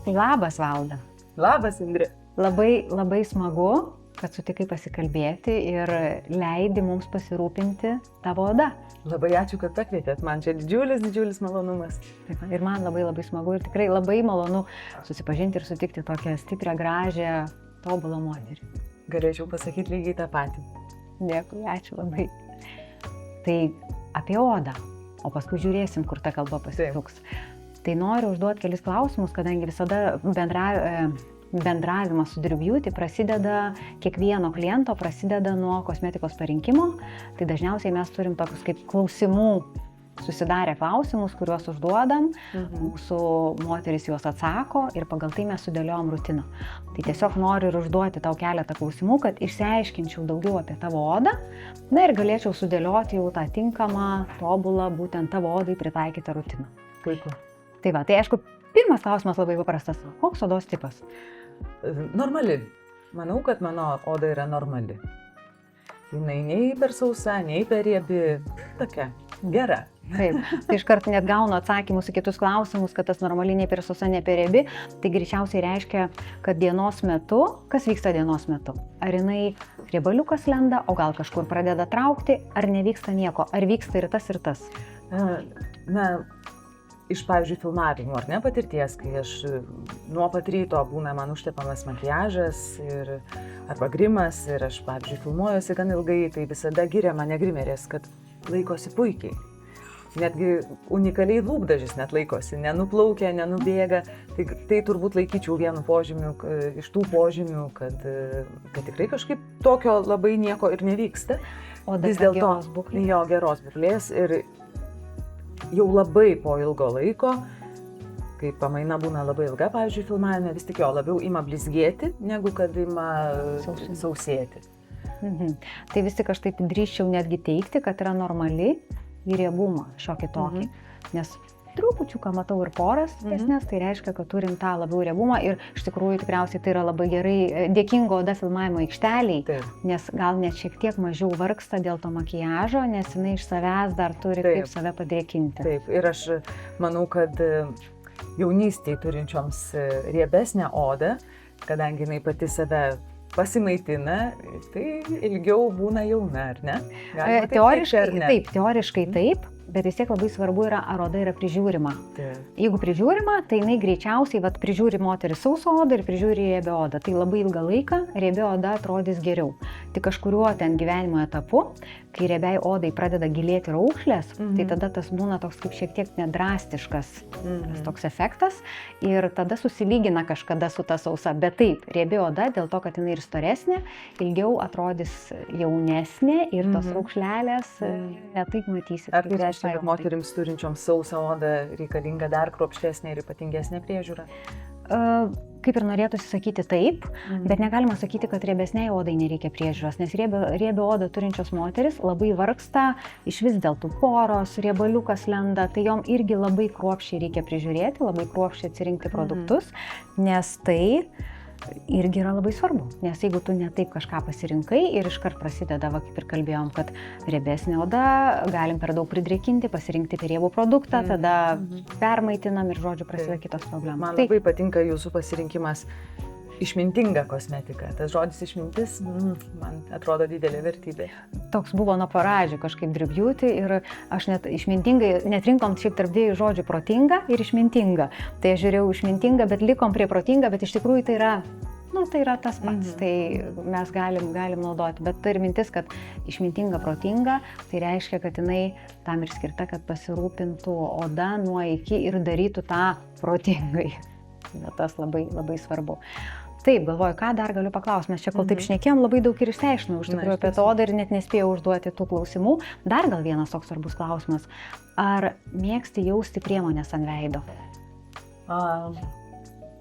Labas, Valda. Labas, Indrė. Labai smagu, kad sutikai pasikalbėti ir leidi mums pasirūpinti tavo oda. Labai ačiū, kad pakvietėt. Man čia didžiulis malonumas. Taip, ir man labai smagu ir tikrai labai malonu susipažinti ir sutikti tokią stiprią, gražią, tobulą moterį. Galėčiau pasakyti lygiai tą patį. Dėkui, ačiū labai. Tai apie odą, o paskui žiūrėsim, kur ta kalba pasisuks. Tai noriu užduoti kelis klausimus, kadangi visada bendravimas su Driu Beauty prasideda, kiekvieno kliento prasideda nuo kosmetikos parinkimo. Tai dažniausiai mes turim tokius kaip klausimų, susidarę klausimus, kuriuos užduodam, mūsų moteris juos atsako ir pagal tai mes sudėliojom rutiną. Tai tiesiog noriu ir užduoti tau keletą klausimų, kad išsiaiškinčiau daugiau apie tavo odą, na ir galėčiau sudėlioti jau tą tinkamą, tobulą, būtent tavo odai pritaikytą rutiną. Puiku. Tai va, tai aišku, pirmas klausimas labai paprastas. Koks odos tipas? Normali. Manau, kad mano oda yra normali. Jinai nei per sausa, nei per riebi. Tokia gera. Taip, tai iškart net gaunu atsakymus į kitus klausimus, kad tas normaliai nei per sausa, nei per riebi. Tai greičiausiai reiškia, kad dienos metu, kas vyksta dienos metu? Ar jinai riebaliukas lenda, o gal kažkur pradeda traukti, ar nevyksta nieko? Ar vyksta ir tas? Iš, pavyzdžiui, filmavimų, ar ne patirties, kai aš nuo pat ryto būna man užtepamas makiažas arba grimas ir aš, pavyzdžiui, filmuojuosi gan ilgai, tai visada giria mane grimerės, kad laikosi puikiai. Netgi unikaliai lūpdažis net laikosi, nenuplaukia, nenubėga. Tai turbūt laikyčiau vienu požymiu, iš tų požymių, kad tikrai kažkaip tokio labai nieko ir nevyksta. O vis dėlto geros būklės. Jo, geros būklės ir jau labai po ilgo laiko, kai pamaina būna labai ilga, pavyzdžiui, filmavime, vis tik jo labiau ima blizgėti, negu kad ima sausėti. Tai vis tik aš taip drįsčiau netgi teikti, kad yra normali į riebumą šiokį tokį, nes trupučiuką matau ir poras didesnės, tai reiškia, kad turim tą labiau riebumą ir iš tikrųjų tikriausiai tai yra labai gerai dėkinga oda filmavimo aikšteliai, nes gal net šiek tiek mažiau vargsta dėl to makiažo, nes jinai iš savęs dar turi kaip save padrėkinti. Taip, ir aš manau, kad jaunystėje turinčioms riebesnę odą, kadangi jinai pati save pasimaitina, tai ilgiau būna jauna, ar ne? Teoriškai taip. Bet vis tiek labai svarbu yra, ar oda yra prižiūrima. Jeigu prižiūrima, tai jinai greičiausiai prižiūri moteris sausą odą ir prižiūri riebią odą. Tai labai ilgą laiką riebi oda atrodys geriau. Tik kažkuriuo ten gyvenimo etapu, kai riebiai odai pradeda gilėti raukšlės, tai tada tas būna toks kaip šiek tiek nedrastiškas toks efektas ir tada susilygina kažkada su ta sausa. Bet taip, riebi oda dėl to, kad jinai ir storesnė, ilgiau atrodys jaunesnė ir tos raukšlelės netaip matysit. Ar tai reiškia, kad moterims turinčioms sausą odą reikalinga dar kruopštesnė ir ypatingesnė priežiūra? Kaip ir norėtųsi sakyti taip, bet negalima sakyti, kad riebesniai odai nereikia priežiūros, nes riebią odą turinčios moteris labai vargsta, iš vis dėl tų poros, riebaliukas lenda, tai jom irgi labai kruopščiai reikia prižiūrėti, labai kruopščiai atsirinkti produktus, nes tai irgi yra labai svarbu, nes jeigu tu ne taip kažką pasirinkai ir iškart prasideda, kaip ir kalbėjom, kad riebesnė oda, galim per daug pridrėkinti, pasirinkti per riebų produktą, tada permaitinam ir žodžiu prasideda kitos problemos. Man labai patinka jūsų pasirinkimas išmintinga kosmetika. Tas žodis išmintis, man atrodo didelė vertybė. Toks buvo nuo pradžių kažkaip Driu Beauty ir aš net išmintingai, net rinkom šiaip tarp dviejų žodžių protinga ir išmintinga. Tai aš žiūrėjau išmintinga, bet likom prie protinga, bet iš tikrųjų tai yra tas pats, tai mes galim naudoti. Bet tai ir mintis, kad išmintinga, protinga, tai reiškia, kad jinai tam ir skirta, kad pasirūpintų oda nuo iki ir darytų tą protingai. Tas labai svarbu. Taip, galvoju, ką dar galiu paklausti, mes čia kol taip šnekėjom, labai daug ir išsiaiškinau iš tikrųjų apie tą odą ir net nespėjau užduoti tų klausimų. Dar gal vienas toks svarbus klausimas. Ar mėgsti jausti priemonės ant veido?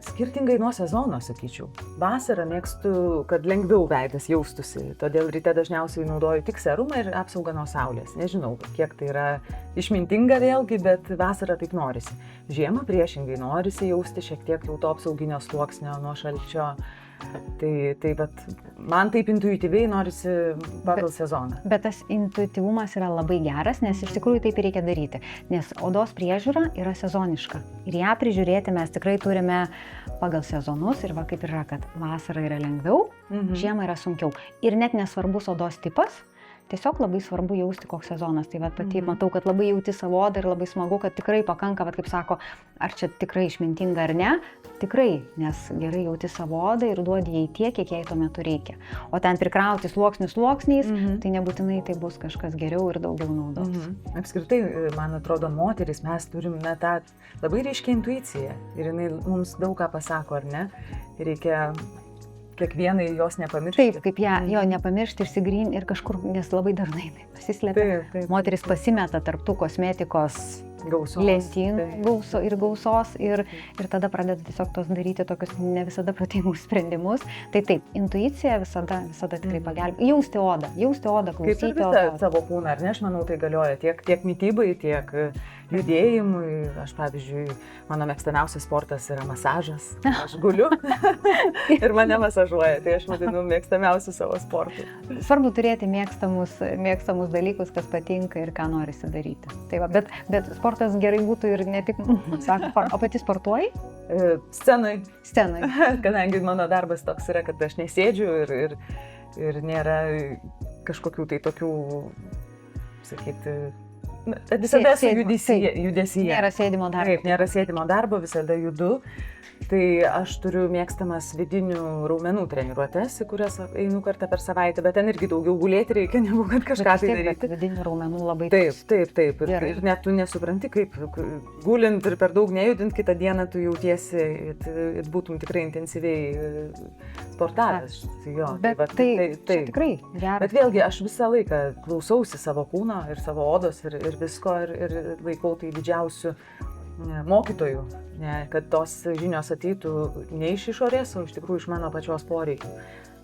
Skirtingai nuo sezono, sakyčiau. Vasarą mėgstu, kad lengviau veidas jaustųsi, todėl ryte dažniausiai naudoju tik serumą ir apsaugą nuo saulės. Nežinau, kiek tai yra išmintinga vėlgi, bet vasarą taip norisi. Žiemą priešingai norisi jausti šiek tiek jau to apsauginio sluoksnio nuo šalčio. Tai vat, man taip intuityviai norisi pagal sezoną. Bet tas intuityvumas yra labai geras, nes iš tikrųjų taip ir reikia daryti. Nes odos priežiūra yra sezoniška. Ir ją prižiūrėti mes tikrai turime pagal sezonus. Ir va kaip yra, kad vasara yra lengviau, žiemą yra sunkiau. Ir net nesvarbus odos tipas. Tiesiog labai svarbu jausti, koks sezonas. Tai vat, pati matau, kad labai jauti savo odą ir labai smagu, kad tikrai pakanka, vat, kaip sako, ar čia tikrai išmintinga ar ne. Tikrai, nes gerai jauti savo odą ir duodi jai tiek, kiek jai tuo metu reikia. O ten prikrauti sluoksniais, tai nebūtinai tai bus kažkas geriau ir daugiau naudos. Apskritai, man atrodo, moteris, mes turime tą labai ryškią intuiciją ir jinai mums daug ką pasako, ar ne? Reikia kiekvienai jos nepamiršti. Taip, kaip jo nepamiršti, išsigryn ir kažkur, nes labai dažnai pasislėpia. Taip. Moteris pasimeta tarp tų kosmetikos lentynų ir gausos ir tada pradeda tiesiog tos daryti tokius ne visada protingus sprendimus. Tai taip, intuicija visada tikrai pagelbėja. Jausti odą, klausyti odą. Kaip ir visą savo kūną, ar ne? Aš manau, tai galioja tiek mitybai, tiek judėjimui. Aš, pavyzdžiui, mano mėgstamiausias sportas yra masažas. Aš guliu ir mane masažuoja. Tai aš vadinu mėgstamiausiu savo sportu. Svarbu turėti mėgstamus dalykus, kas patinka ir ką norisi daryti. Tai va, bet sportas gerai būtų ir ne tik, o pati sportuoji? Scenai. Scenai. Kadangi mano darbas toks yra, kad aš nesėdžiu ir nėra kažkokių tai tokių, sakyti, visada esu judesyje. Nėra sėdimo darbo. Taip, nėra sėdimo darbo, visada judu. Tai aš turiu mėgstamas vidinių raumenų treniruotes, į kurias einu kartą per savaitę, bet ten irgi daugiau gulėti reikia, negu kad kažką tai daryti. Vidinių raumenų labai Taip. Ir net tu nesupranti, kaip gulint ir per daug nejudint, kitą dieną tu jautiesi, ir būtum tikrai intensyviai sportavęs. Bet tai tikrai geras. Bet vėlgi, aš visą laiką klausausi savo kūno ir savo odos ir visko ir laikau tai didžiausiu mokytojų, kad tos žinios ateitų ne iš išorės, o iš tikrųjų iš mano pačios poreikių.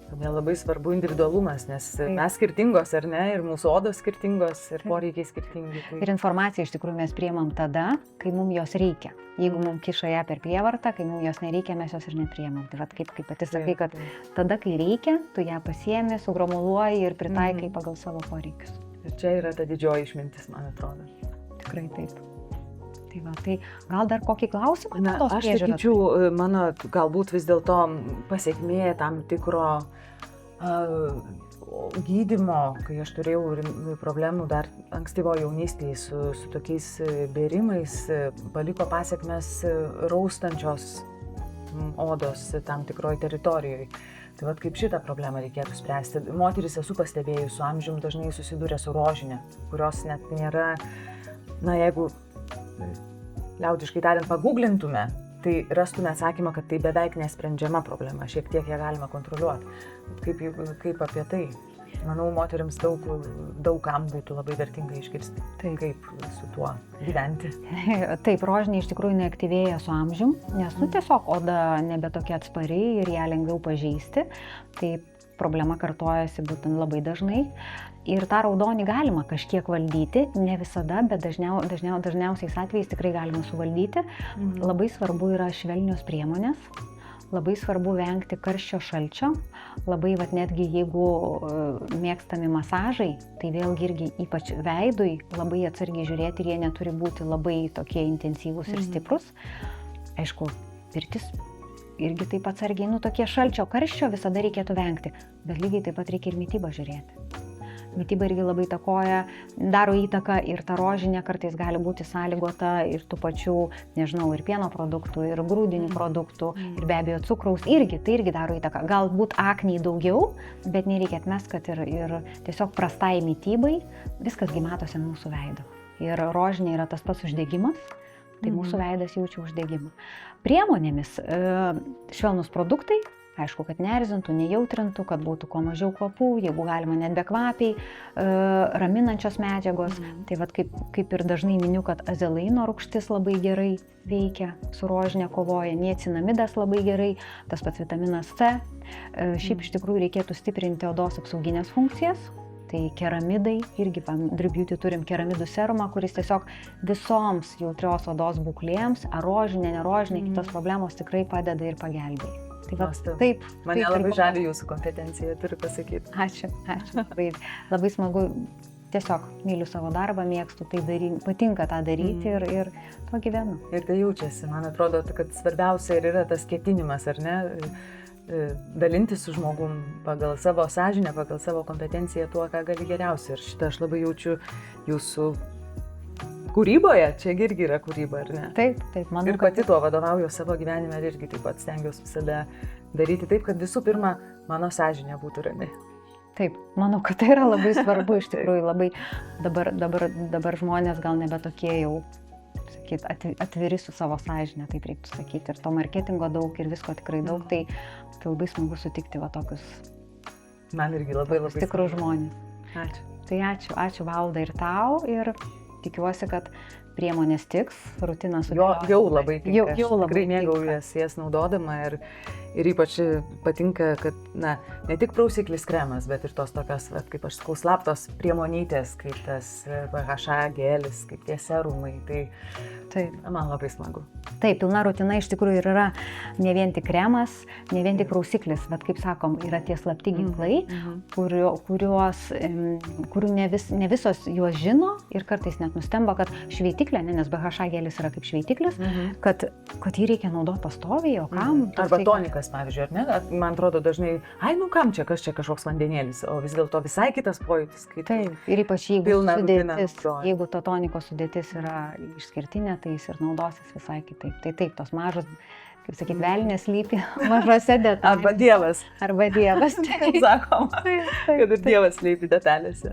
Todėl labai svarbu individualumas, nes mes skirtingos, ar ne, ir mūsų odos skirtingos, ir poreikiai skirtingi. Ir informaciją iš tikrųjų mes priimam tada, kai mums jos reikia. Jeigu mums kiša ją per prievartą, kai mums jos nereikia, mes jos ir nepriimam. Tai vat, kaip pati sakai, kad tada, kai reikia, tu ją pasiemi, sugramuluoji ir pritaikai pagal savo poreikius. Ir čia yra ta didžioji išmintis, man atrodo. Tikrai taip. Tai va, tai gal dar kokį klausimą? Aš sakyčiau, mano galbūt vis dėlto pasiekmė tam tikro gydymo, kai aš turėjau problemų dar ankstyvo jaunystėje su tokiais bėrimais, paliko pasiekmes raustančios odos tam tikroj teritorijoje. Tai vat kaip šitą problemą reikėtų spręsti. Moteris esu pastebėjus, su amžium dažnai susiduria su rožinė, kurios net nėra, jeigu liaudiškai tariant, paguglintume, tai rastume atsakymą, kad tai beveik nesprendžiama problema, šiek tiek ją galima kontroliuoti. Kaip apie tai? Manau, moterims daug kam būtų labai vertinga išgirsti, kaip su tuo gyventi. Taip, rožinė iš tikrųjų neaktyvėja su amžium, nes tiesiog oda nebe tokia atspari ir ją lengviau pažeisti. Taip, problema kartojasi būtent labai dažnai. Ir tą raudonį galima kažkiek valdyti, ne visada, bet dažniausiais atvejais tikrai galima suvaldyti. Labai svarbu yra švelnios priemonės, labai svarbu vengti karščio šalčio, labai netgi jeigu mėgstami masažai, tai vėlgi irgi ypač veidui labai atsargiai žiūrėti ir jie neturi būti labai tokie intensyvūs ir stiprus. Aišku, pirtis irgi taip atsargiai, tokie šalčio karščio visada reikėtų vengti, bet lygiai taip pat reikia ir mitybą žiūrėti. Mityba irgi labai daro įtaką ir ta rožinė kartais gali būti sąlygota ir tų pačių, ir pieno produktų, ir grūdinių produktų, ir be abejo cukraus, tai irgi daro įtaką. Galbūt akniai daugiau, bet nereikia atmesti, kad ir tiesiog prastai mitybai viskas matosi ant mūsų veido. Ir rožinė yra tas pats uždegimas, tai mūsų veidas jaučia uždegimą. Priemonėmis švelnus produktai, aišku, kad neerzintų, nejautrintų, kad būtų kuo mažiau kvapų, jeigu galima net bekvapiai, raminančios medžiagos. Tai kaip ir dažnai miniu, kad azelaino rūgštis labai gerai veikia, su rožinė kovoja, niacinamidas labai gerai, tas pats vitaminas C. Šiaip iš tikrųjų reikėtų stiprinti odos apsauginės funkcijas. Tai keramidai, irgi Drip Beauty turim keramidų serumą, kuris tiesiog visoms jautrios odos būklėms, ar rožinė, nerožinė, kitos problemos tikrai padeda ir pagelbėja. Tai va, Nuostabu. taip. Mane taip, labai ir žavi jūsų kompetencija, turiu pasakyti. Ačiū. Labai, labai smagu, tiesiog myliu savo darbą, mėgstu tai daryti, patinka tą daryti ir to gyvenu. Ir tai jaučiasi, man atrodo, kad svarbiausia ir yra tas ketinimas, ar ne, dalintis su žmogum pagal savo sąžinę, pagal savo kompetenciją tuo, ką gali geriausiai. Ir šitą aš labai jaučiu jūsų kūryboje, čia irgi yra kūryba, ar ne? Taip, manau, Ir pati tuo vadovauju savo gyvenime ir irgi taip pat stengiuosi visada daryti taip, kad visų pirma mano sąžinė būtų rami. Taip, manau, kad tai yra labai svarbu, iš tikrųjų labai dabar žmonės gal nebe tokie jau, sakyt, atviri su savo sąžinė, taip reiktų sakyti. Ir to marketingo daug ir visko tikrai daug, tai labai smagu sutikti va tokius Man irgi labai tikrus žmonės. Ačiū. Tai ačiū Valda ir tau ir tikiuosi, kad priemonės tiks, rutina sudėlios. Jau labai tinka. Jau labai tikrai mėgaujuosi jas naudodama ir ypač patinka, kad ne tik prausiklis kremas, bet ir tos tokios, kaip aš sakau, slaptos priemonytės, kaip tas BHA gelis, kaip tie serumai. Tai man labai smagu. Taip, pilna rutina iš tikrųjų yra ne vien tik kremas, ne vien tik prausiklis, bet kaip sakom, yra tie slapti ginklai, kurių ne visos juos žino ir kartais net nustemba, kad šveitiklė, nes BHA gelis yra kaip šveitiklis, kad jį reikia naudoti pastoviai, o kam? Arba tonikas, pavyzdžiui, ar ne? Man atrodo dažnai, kam čia, kas čia kažkoks vandenėlis, o vis dėlto visai kitas pojūtis. Taip, ir ypač jeigu to toniko sudėtis yra išskirtinė, tai jis ir naudosis visai kitaip. Tai taip, tos mažos, kaip sakyti, velnės slypi mažose detalėse. Arba Dievas. Taip, sakoma, kad ir Dievas slypi detalėse.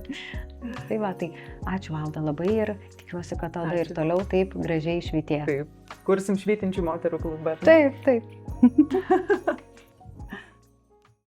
Tai va, tai ačiū Valda labai ir tikiuosi, kad tada ir toliau taip gražiai švytės. Taip, kursim švytinčių moterų klubą. Taip.